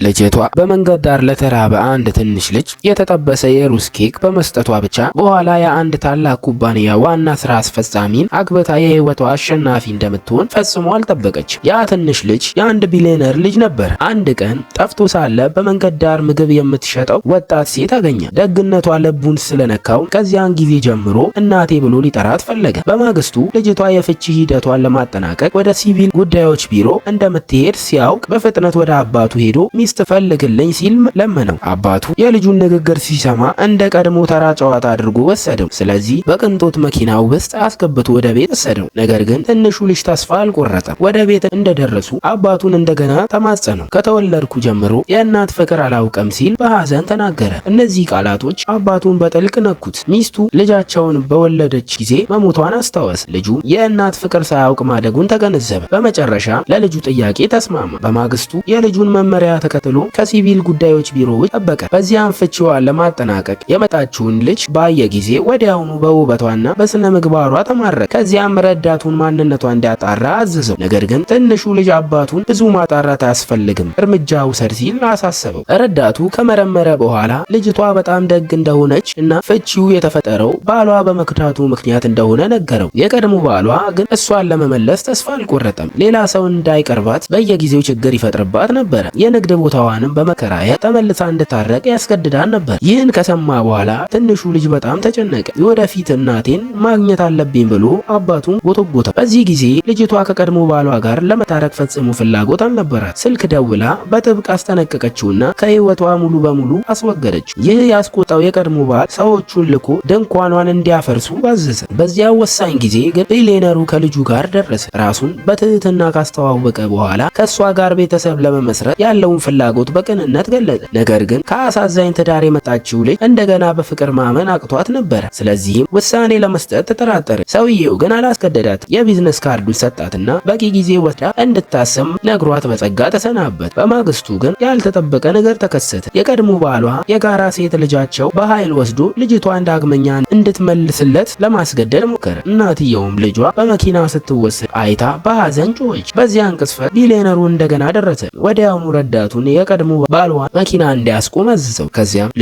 ልጅቷ በመንገድ ዳር ለተራበ አንድ ትንሽ ልጅ የተጠበሰ የሩዝ ኬክ በመስጠቷ ብቻ በኋላ የአንድ ታላቅ ኩባንያ ዋና ስራ አስፈጻሚን አግብታ የህይወቷ አሸናፊ እንደምትሆን ፈጽሞ አልጠበቀችም። ያ ትንሽ ልጅ የአንድ ቢሊዮነር ልጅ ነበር። አንድ ቀን ጠፍቶ ሳለ በመንገድ ዳር ምግብ የምትሸጠው ወጣት ሴት አገኘ። ደግነቷ ልቡን ስለነካው ከዚያን ጊዜ ጀምሮ እናቴ ብሎ ሊጠራት ፈለገ። በማግስቱ ልጅቷ የፍቺ ሂደቷን ለማጠናቀቅ ወደ ሲቪል ጉዳዮች ቢሮ እንደምትሄድ ሲያውቅ በፍጥነት ወደ አባቱ ሄዶ ሚስት ፈልግልኝ ሲል ለመነው። አባቱ የልጁን ንግግር ሲሰማ እንደ ቀድሞ ተራ ጨዋታ አድርጎ ወሰደው። ስለዚህ በቅንጦት መኪናው ውስጥ አስገብቶ ወደ ቤት ወሰደው። ነገር ግን ትንሹ ልጅ ተስፋ አልቆረጠም። ወደ ቤት እንደደረሱ አባቱን እንደገና ተማጸነው። ከተወለድኩ ጀምሮ የእናት ፍቅር አላውቅም ሲል በሐዘን ተናገረ። እነዚህ ቃላቶች አባቱን በጥልቅ ነኩት። ሚስቱ ልጃቸውን በወለደች ጊዜ መሞቷን አስታወሰ። ልጁ የእናት ፍቅር ሳያውቅ ማደጉን ተገነዘበ። በመጨረሻ ለልጁ ጥያቄ ተስማማ። በማግስቱ የልጁን መመሪያ ተከትሎ ከሲቪል ጉዳዮች ቢሮ ውጭ ጠበቀ። በዚያም ፍቺዋን ለማጠናቀቅ የመጣችውን ልጅ ባየ ጊዜ ወዲያውኑ በውበቷና በስነ ምግባሯ ተማረከ። ከዚያም ረዳቱን ማንነቷ እንዲያጣራ አዘዘው። ነገር ግን ትንሹ ልጅ አባቱን ብዙ ማጣራት አያስፈልግም፣ እርምጃ ውሰድ ሲል አሳሰበው። ረዳቱ ከመረመረ በኋላ ልጅቷ በጣም ደግ እንደሆነች እና ፍቺው የተፈጠረው ባሏ በመክዳቱ ምክንያት እንደሆነ ነገረው። የቀድሞ ባሏ ግን እሷን ለመመለስ ተስፋ አልቆረጠም። ሌላ ሰው እንዳይቀርባት በየጊዜው ችግር ይፈጥርባት ነበር። የንግድ ቦታዋንም በመከራየት ተመልሳ እንድታረቅ ያስገድዳን ነበር። ይህን ከሰማ በኋላ ትንሹ ልጅ በጣም ተጨነቀ። የወደፊት እናቴን ማግኘት አለብኝ ብሎ አባቱን ጎተጎተ። በዚህ ጊዜ ልጅቷ ከቀድሞ ባሏ ጋር ለመታረቅ ፈጽሞ ፍላጎት አልነበራት። ስልክ ደውላ በጥብቅ አስጠነቀቀችውና ከህይወቷ ሙሉ በሙሉ አስወገደችው። ይህ ያስቆጣው የቀድሞ ባል ሰዎቹን ልኮ ድንኳኗን እንዲያፈርሱ አዘዘ። በዚያ ወሳኝ ጊዜ ግን ቢሊየነሩ ከልጁ ጋር ደረሰ። ራሱን በትህትና ካስተዋወቀ በኋላ ከእሷ ጋር ቤተሰብ ለመመስረት ያለውን ፍላጎት በቅንነት ገለጸ። ነገር ግን ከአሳዛኝ ትዳር የመጣችው ልጅ እንደገና በፍቅር ማመን አቅቷት ነበረ። ስለዚህም ውሳኔ ለመስጠት ተጠራጠረ። ሰውየው ግን አላስገደዳት። የቢዝነስ ካርዱን ሰጣትና በቂ ጊዜ ወስዳ እንድታሰም ነግሯት በጸጋ ተሰናበት። በማግስቱ ግን ያልተጠበቀ ነገር ተከሰተ። የቀድሞ ባሏ የጋራ ሴት ልጃቸው በኃይል ወስዶ ልጅቷን ዳግመኛ እንድትመልስለት ለማስገደድ ሞከረ። እናትየውም ልጇ በመኪና ስትወሰድ አይታ በሐዘን ጮኸች። በዚያን ቅጽበት ቢሊየነሩ እንደገና ደረሰ። ወዲያውኑ ረዳቱን የቀድሞ ባሏ መኪና እንዲያስቆም አዘዘው። ከዚያም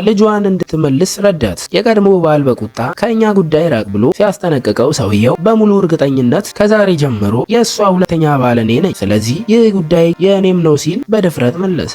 ልጇን እንድትመልስ ረዳት። የቀድሞ ባል በቁጣ ከእኛ ጉዳይ ራቅ ብሎ ሲያስጠነቅቀው ሰውየው በሙሉ እርግጠኝነት ከዛሬ ጀምሮ የእሷ ሁለተኛ ባል እኔ ነኝ፣ ስለዚህ ይህ ጉዳይ የእኔም ነው ሲል በድፍረት መለሰ።